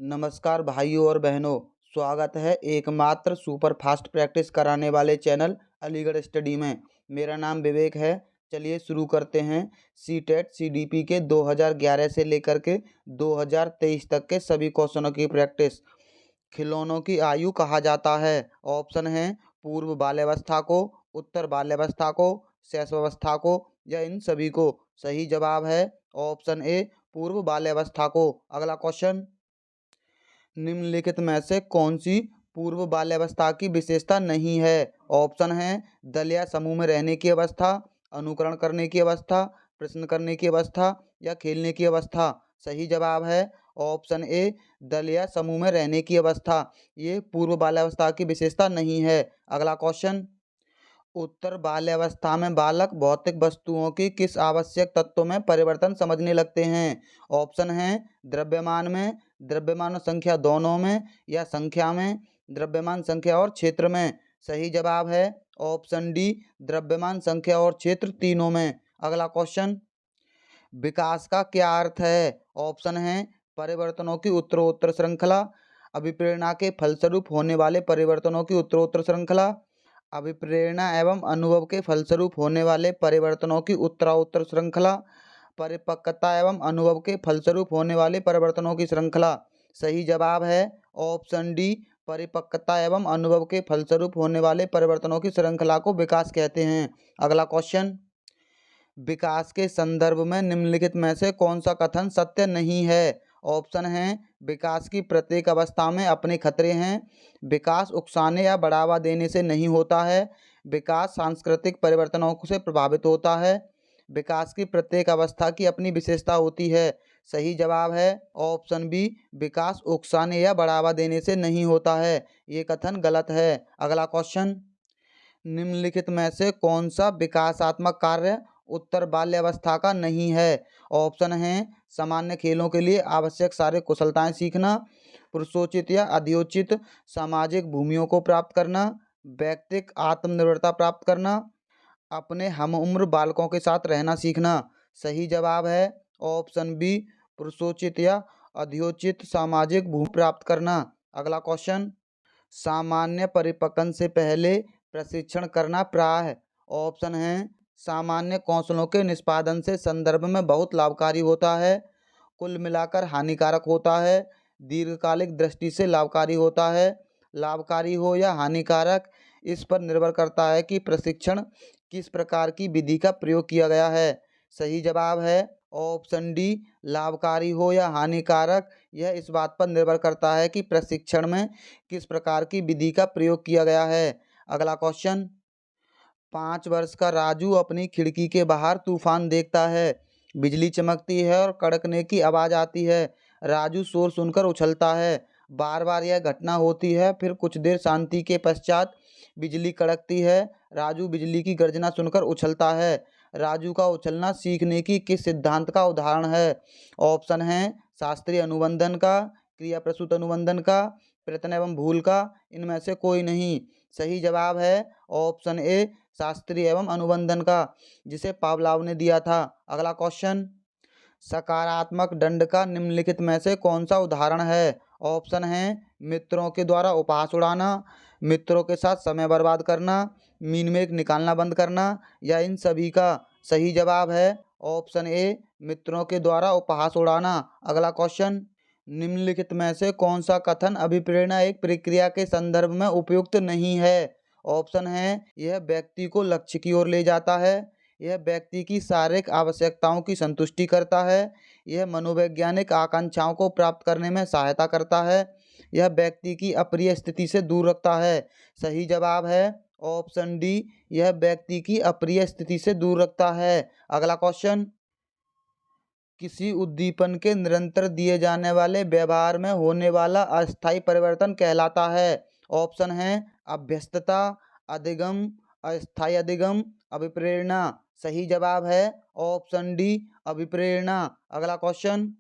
नमस्कार भाइयों और बहनों, स्वागत है एकमात्र सुपर फास्ट प्रैक्टिस कराने वाले चैनल अलीगढ़ स्टडी में। मेरा नाम विवेक है। चलिए शुरू करते हैं। सीटेट सीडीपी के 2011 से लेकर के 2023 तक के सभी क्वेश्चनों की प्रैक्टिस। खिलौनों की आयु कहा जाता है। ऑप्शन है पूर्व बाल्यावस्था को, उत्तर बाल्यावस्था को, शैशवावस्था को या इन सभी को। सही जवाब है ऑप्शन ए पूर्व बाल्यावस्था को। अगला क्वेश्चन, निम्नलिखित में से कौन सी पूर्व बाल्यावस्था की विशेषता नहीं है। ऑप्शन है दल या समूह में रहने की अवस्था, अनुकरण करने की अवस्था, प्रश्न करने की अवस्था या खेलने की अवस्था। सही जवाब है ऑप्शन ए दल या समूह में रहने की अवस्था। ये पूर्व बाल्यावस्था की विशेषता नहीं है। अगला क्वेश्चन, उत्तर बाल्यावस्था में बालक भौतिक वस्तुओं की किस आवश्यक तत्वों में परिवर्तन समझने लगते हैं। ऑप्शन है द्रव्यमान में, द्रव्यमान और संख्या दोनों में या संख्या में, द्रव्यमान संख्या और क्षेत्र में। सही जवाब है ऑप्शन डी द्रव्यमान संख्या और क्षेत्र तीनों में। अगला क्वेश्चन, विकास का क्या अर्थ है। ऑप्शन है परिवर्तनों की उत्तरोत्तर श्रृंखला, अभिप्रेरणा के फलस्वरूप होने वाले परिवर्तनों की उत्तरोत्तर श्रृंखला, अभिप्रेरणा एवं अनुभव के फलस्वरूप होने वाले परिवर्तनों की उत्तरोत्तर श्रृंखला, परिपक्वता एवं अनुभव के फलस्वरूप होने वाले परिवर्तनों की श्रृंखला। सही जवाब है ऑप्शन डी परिपक्वता एवं अनुभव के फलस्वरूप होने वाले परिवर्तनों की श्रृंखला को विकास कहते हैं। अगला क्वेश्चन, विकास के संदर्भ में निम्नलिखित में से कौन सा कथन सत्य नहीं है। ऑप्शन है विकास की प्रत्येक अवस्था में अपने खतरे हैं, विकास उकसाने या बढ़ावा देने से नहीं होता है, विकास सांस्कृतिक परिवर्तनों से प्रभावित होता है, विकास की प्रत्येक अवस्था की अपनी विशेषता होती है। सही जवाब है ऑप्शन बी विकास उकसाने या बढ़ावा देने से नहीं होता है। ये कथन गलत है। अगला क्वेश्चन, निम्नलिखित में से कौन सा विकासात्मक कार्य उत्तर बाल्यावस्था का नहीं है। ऑप्शन है सामान्य खेलों के लिए आवश्यक सारे कुशलताएं सीखना, पुरुषोचित या अधियोचित सामाजिक भूमियों को प्राप्त करना, व्यक्तिक आत्मनिर्भरता प्राप्त करना, अपने हमउम्र बालकों के साथ रहना सीखना। सही जवाब है ऑप्शन बी पुरुषोचित या अधियोचित सामाजिक भूमि प्राप्त करना। अगला क्वेश्चन, सामान्य परिपक्वन से पहले प्रशिक्षण करना प्रायः। ऑप्शन है सामान्य कौशलों के निष्पादन से संदर्भ में बहुत लाभकारी होता है, कुल मिलाकर हानिकारक होता है, दीर्घकालिक दृष्टि से लाभकारी होता है। लाभकारी हो या हानिकारक इस पर निर्भर करता है कि प्रशिक्षण किस प्रकार की विधि का प्रयोग किया गया है। सही जवाब है ऑप्शन डी लाभकारी हो या हानिकारक यह इस बात पर निर्भर करता है कि प्रशिक्षण में किस प्रकार की विधि का प्रयोग किया गया है। अगला क्वेश्चन, 5 वर्ष का राजू अपनी खिड़की के बाहर तूफान देखता है, बिजली चमकती है और कड़कने की आवाज़ आती है। राजू शोर सुनकर उछलता है, बार बार यह घटना होती है, फिर कुछ देर शांति के पश्चात बिजली कड़कती है। राजू बिजली की गर्जना सुनकर उछलता है। राजू का उछलना सीखने की किस सिद्धांत का उदाहरण है। ऑप्शन है शास्त्रीय अनुबंधन का, क्रिया प्रसूत अनुबंधन का, प्रयत्न एवं भूल का, इनमें से कोई नहीं। सही जवाब है ऑप्शन ए शास्त्रीय एवं अनुबंधन का, जिसे पावलाव ने दिया था। अगला क्वेश्चन, सकारात्मक दंड का निम्नलिखित में से कौन सा उदाहरण है। ऑप्शन है मित्रों के द्वारा उपहास उड़ाना, मित्रों के साथ समय बर्बाद करना, मीन मेक निकालना बंद करना या इन सभी का। सही जवाब है ऑप्शन ए मित्रों के द्वारा उपहास उड़ाना। अगला क्वेश्चन, निम्नलिखित में से कौन सा कथन अभिप्रेरणा एक प्रक्रिया के संदर्भ में उपयुक्त नहीं है। ऑप्शन है यह व्यक्ति को लक्ष्य की ओर ले जाता है, यह व्यक्ति की शारीरिक आवश्यकताओं की संतुष्टि करता है, यह मनोवैज्ञानिक आकांक्षाओं को प्राप्त करने में सहायता करता है, यह व्यक्ति की अप्रिय स्थिति से दूर रखता है। सही जवाब है ऑप्शन डी यह व्यक्ति की अप्रिय स्थिति से दूर रखता है। अगला क्वेश्चन, किसी उद्दीपन के निरंतर दिए जाने वाले व्यवहार में होने वाला अस्थायी परिवर्तन कहलाता है। ऑप्शन है अभ्यस्तता, अधिगम, अस्थायी अधिगम, अभिप्रेरणा। सही जवाब है ऑप्शन डी अभिप्रेरणा। अगला क्वेश्चन,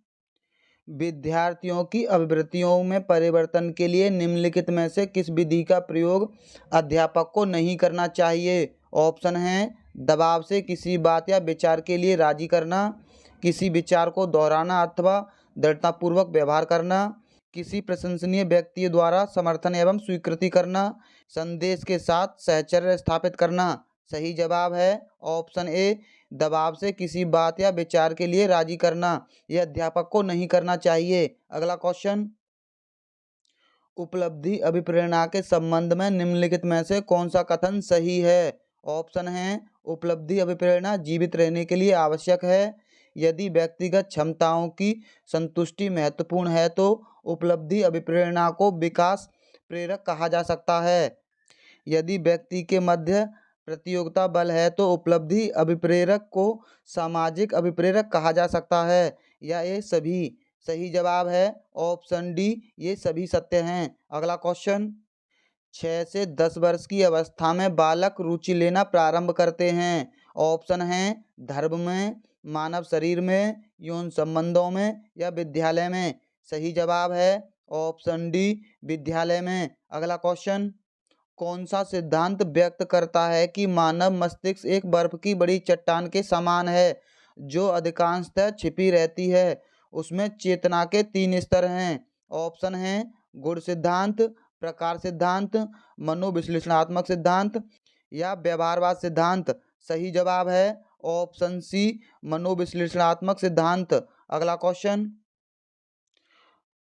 विद्यार्थियों की अभिवृत्तियों में परिवर्तन के लिए निम्नलिखित में से किस विधि का प्रयोग अध्यापक को नहीं करना चाहिए। ऑप्शन है दबाव से किसी बात या विचार के लिए राजी करना, किसी विचार को दोहराना अथवा दृढ़तापूर्वक व्यवहार करना, किसी प्रशंसनीय व्यक्ति द्वारा समर्थन एवं स्वीकृति करना, संदेश के साथ सहचर्य स्थापित करना। सही जवाब है ऑप्शन ए, दबाव से किसी बात या विचार के लिए राजी करना। यह अध्यापक को नहीं करना चाहिए। अगला क्वेश्चन, उपलब्धि अभिप्रेरणा के संबंध में निम्नलिखित में से कौन सा कथन सही है? ऑप्शन है, उपलब्धि अभिप्रेरणा जीवित रहने के लिए आवश्यक है। यदि व्यक्तिगत क्षमताओं की संतुष्टि महत्वपूर्ण है तो उपलब्धि अभिप्रेरणा को विकास प्रेरक कहा जा सकता है। यदि व्यक्ति के मध्य प्रतियोगिता बल है तो उपलब्धि अभिप्रेरक को सामाजिक अभिप्रेरक कहा जा सकता है, या ये सभी? सही जवाब है ऑप्शन डी, ये सभी सत्य हैं। अगला क्वेश्चन, 6 से 10 वर्ष की अवस्था में बालक रुचि लेना प्रारंभ करते हैं। ऑप्शन हैं धर्म में, मानव शरीर में, यौन संबंधों में, या विद्यालय में। सही जवाब है ऑप्शन डी, विद्यालय में। अगला क्वेश्चन, कौन सा सिद्धांत व्यक्त करता है कि मानव मस्तिष्क एक बर्फ की बड़ी चट्टान के समान है जो अधिकांशतः छिपी रहती है? उसमें चेतना के 3 स्तर हैं। ऑप्शन हैं गुण सिद्धांत, प्रकार सिद्धांत, मनोविश्लेषणात्मक सिद्धांत, या व्यवहारवाद सिद्धांत। सही जवाब है ऑप्शन सी, मनोविश्लेषणात्मक सिद्धांत। अगला क्वेश्चन,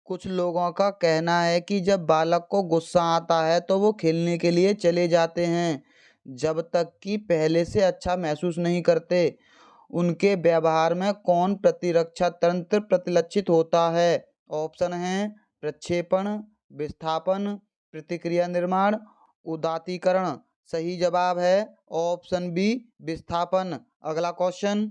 कुछ लोगों का कहना है कि जब बालक को गुस्सा आता है तो वो खेलने के लिए चले जाते हैं जब तक कि पहले से अच्छा महसूस नहीं करते। उनके व्यवहार में कौन प्रतिरक्षा तंत्र प्रतिलक्षित होता है? ऑप्शन हैं प्रक्षेपण, विस्थापन, प्रतिक्रिया निर्माण, उदात्तीकरण। सही जवाब है ऑप्शन बी, विस्थापन। अगला क्वेश्चन,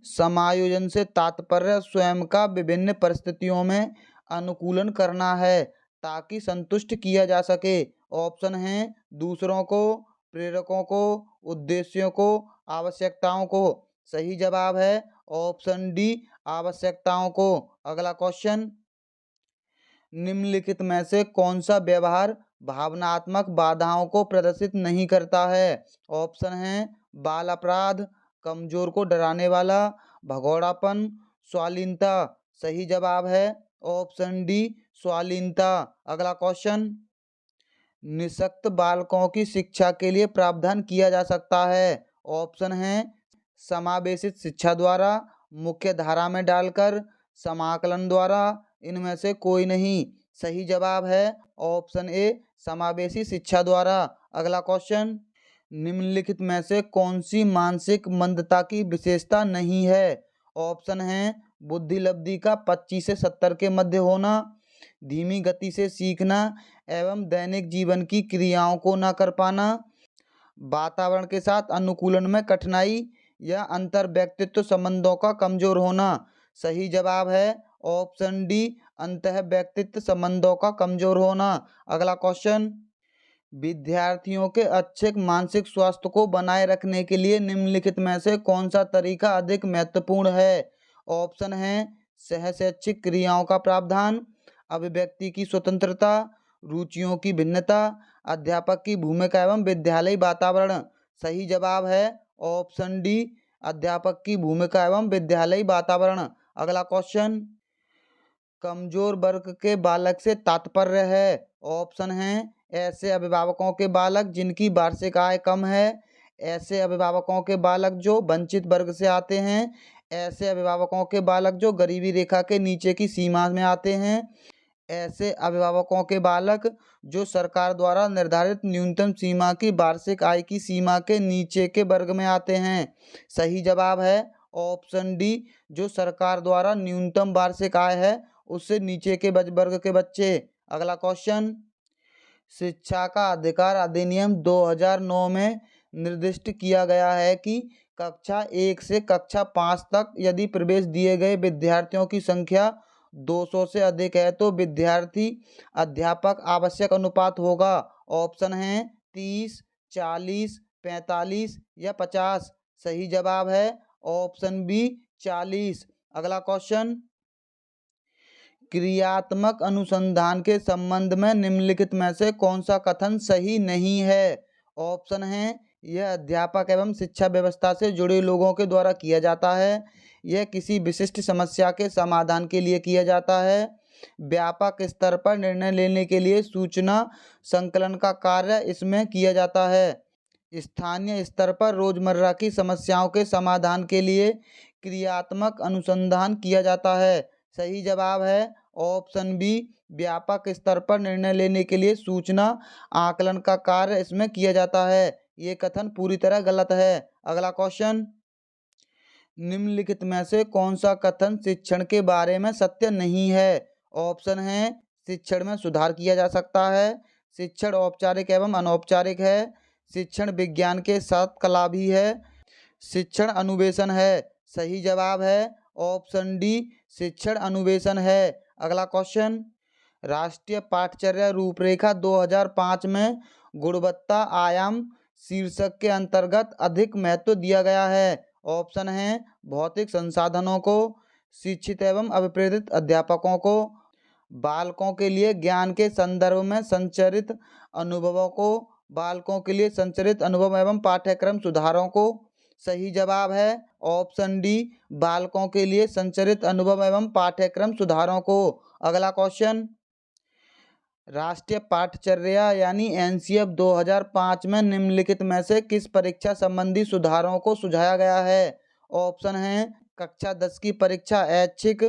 समायोजन से तात्पर्य स्वयं का विभिन्न परिस्थितियों में अनुकूलन करना है ताकि संतुष्ट किया जा सके। ऑप्शन हैं दूसरों को, प्रेरकों को, उद्देश्यों को, आवश्यकताओं को। सही जवाब है ऑप्शन डी, आवश्यकताओं को। अगला क्वेश्चन, निम्नलिखित में से कौन सा व्यवहार भावनात्मक बाधाओं को प्रदर्शित नहीं करता है? ऑप्शन हैं बाल अपराध, कमजोर को डराने वाला, भगोड़ापन, स्वालीनता। सही जवाब है ऑप्शन डी, स्वालीनता। अगला क्वेश्चन, निःशक्त बालकों की शिक्षा के लिए प्रावधान किया जा सकता है। ऑप्शन हैं समावेशित शिक्षा द्वारा, मुख्य धारा में डालकर, समाकलन द्वारा, इनमें से कोई नहीं। सही जवाब है ऑप्शन ए, समावेशी शिक्षा द्वारा। अगला क्वेश्चन, निम्नलिखित में से कौन सी मानसिक मंदता की विशेषता नहीं है? ऑप्शन हैं बुद्धि लब्धि का 25 से 70 के मध्य होना, धीमी गति से सीखना एवं दैनिक जीवन की क्रियाओं को न कर पाना, वातावरण के साथ अनुकूलन में कठिनाई, या अंतर व्यक्तित्व संबंधों का कमजोर होना। सही जवाब है ऑप्शन डी, अंतः व्यक्तित्व संबंधों का कमजोर होना। अगला क्वेश्चन, विद्यार्थियों के अच्छे मानसिक स्वास्थ्य को बनाए रखने के लिए निम्नलिखित में से कौन सा तरीका अधिक महत्वपूर्ण है? ऑप्शन हैं सहशैक्षिक क्रियाओं का प्रावधान, अभिव्यक्ति की स्वतंत्रता, रुचियों की भिन्नता, अध्यापक की भूमिका एवं विद्यालय वातावरण। सही जवाब है ऑप्शन डी, अध्यापक की भूमिका एवं विद्यालय वातावरण। अगला क्वेश्चन, कमजोर वर्ग के बालक से तात्पर्य है। ऑप्शन हैं ऐसे अभिभावकों के बालक जिनकी वार्षिक आय कम है, ऐसे अभिभावकों के बालक जो वंचित वर्ग से आते हैं, ऐसे अभिभावकों के बालक जो गरीबी रेखा के नीचे की सीमा में आते हैं, ऐसे अभिभावकों के बालक जो सरकार द्वारा निर्धारित न्यूनतम सीमा की वार्षिक आय की सीमा के नीचे के वर्ग में आते हैं। सही जवाब है ऑप्शन डी, जो सरकार द्वारा न्यूनतम वार्षिक आय है उससे नीचे के वर्ग के बच्चे। अगला क्वेश्चन, शिक्षा का अधिकार अधिनियम 2009 में निर्दिष्ट किया गया है कि कक्षा 1 से कक्षा 5 तक यदि प्रवेश दिए गए विद्यार्थियों की संख्या 200 से अधिक है तो विद्यार्थी अध्यापक आवश्यक अनुपात होगा। ऑप्शन हैं 30, 40, 45 या 50। सही जवाब है ऑप्शन बी, 40। अगला क्वेश्चन, क्रियात्मक अनुसंधान के संबंध में निम्नलिखित में से कौन सा कथन सही नहीं है? ऑप्शन हैं यह अध्यापक एवं शिक्षा व्यवस्था से जुड़े लोगों के द्वारा किया जाता है, यह किसी विशिष्ट समस्या के समाधान के लिए किया जाता है, व्यापक स्तर पर निर्णय लेने के लिए सूचना संकलन का कार्य इसमें किया जाता है। स्थानीय स्तर पर रोजमर्रा की समस्याओं के समाधान के लिए क्रियात्मक अनुसंधान किया जाता है। सही जवाब है ऑप्शन बी, व्यापक स्तर पर निर्णय लेने के लिए सूचना आकलन का कार्य इसमें किया जाता है। ये कथन पूरी तरह गलत है। अगला क्वेश्चन, निम्नलिखित में से कौन सा कथन शिक्षण के बारे में सत्य नहीं है? ऑप्शन है शिक्षण में सुधार किया जा सकता है, शिक्षण औपचारिक एवं अनौपचारिक है, शिक्षण विज्ञान के साथ कला भी है, शिक्षण अनुवेशन है। सही जवाब है ऑप्शन डी, शिक्षण अनुवेशन है। अगला क्वेश्चन, राष्ट्रीय पाठ्यचर्या रूपरेखा 2005 में गुणवत्ता आयाम शीर्षक के अंतर्गत अधिक महत्व दिया गया है। ऑप्शन है भौतिक संसाधनों को, शिक्षित एवं अभिप्रेरित अध्यापकों को, बालकों के लिए ज्ञान के संदर्भ में संचरित अनुभवों को, बालकों के लिए संचरित अनुभव एवं पाठ्यक्रम सुधारों को। सही जवाब है ऑप्शन डी, बालकों के लिए संचरित अनुभव एवं पाठ्यक्रम सुधारों को। अगला क्वेश्चन, राष्ट्रीय पाठ्यचर्या यानी एनसीएफ 2005 में निम्नलिखित में से किस परीक्षा संबंधी सुधारों को सुझाया गया है? ऑप्शन है कक्षा 10 की परीक्षा ऐच्छिक,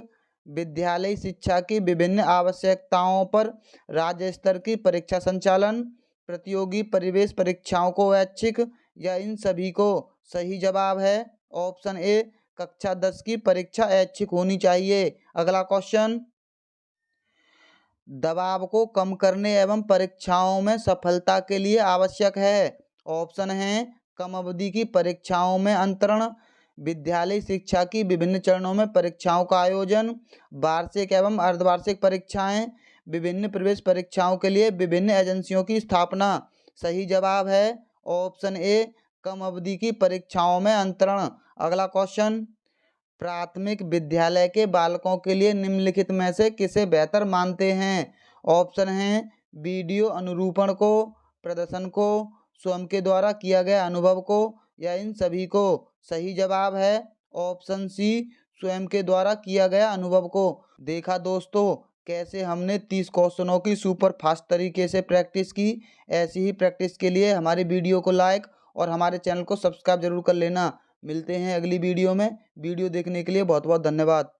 विद्यालयी शिक्षा की विभिन्न आवश्यकताओं पर राज्य स्तर की परीक्षा संचालन, प्रतियोगी परिवेश परीक्षाओं को ऐच्छिक, या इन सभी को। सही जवाब है ऑप्शन ए, कक्षा 10 की परीक्षा ऐच्छिक होनी चाहिए। अगला क्वेश्चन, दबाव को कम करने एवं परीक्षाओं में सफलता के लिए आवश्यक है। ऑप्शन है कम अवधि की परीक्षाओं में अंतरण, विद्यालय शिक्षा की विभिन्न चरणों में परीक्षाओं का आयोजन, वार्षिक एवं अर्धवार्षिक परीक्षाएं, विभिन्न प्रवेश परीक्षाओं के लिए विभिन्न एजेंसियों की स्थापना। सही जवाब है ऑप्शन ए, कम अवधि की परीक्षाओं में अंतरण। अगला क्वेश्चन, प्राथमिक विद्यालय के बालकों के लिए निम्नलिखित में से किसे बेहतर मानते हैं? ऑप्शन हैं वीडियो अनुरूपण को, प्रदर्शन को, स्वयं के द्वारा किया गया अनुभव को, या इन सभी को। सही जवाब है ऑप्शन सी, स्वयं के द्वारा किया गया अनुभव को। देखा दोस्तों कैसे हमने 30 क्वेश्चनों की सुपर फास्ट तरीके से प्रैक्टिस की। ऐसी ही प्रैक्टिस के लिए हमारी वीडियो को लाइक और हमारे चैनल को सब्सक्राइब जरूर कर लेना। मिलते हैं अगली वीडियो में। वीडियो देखने के लिए बहुत बहुत धन्यवाद।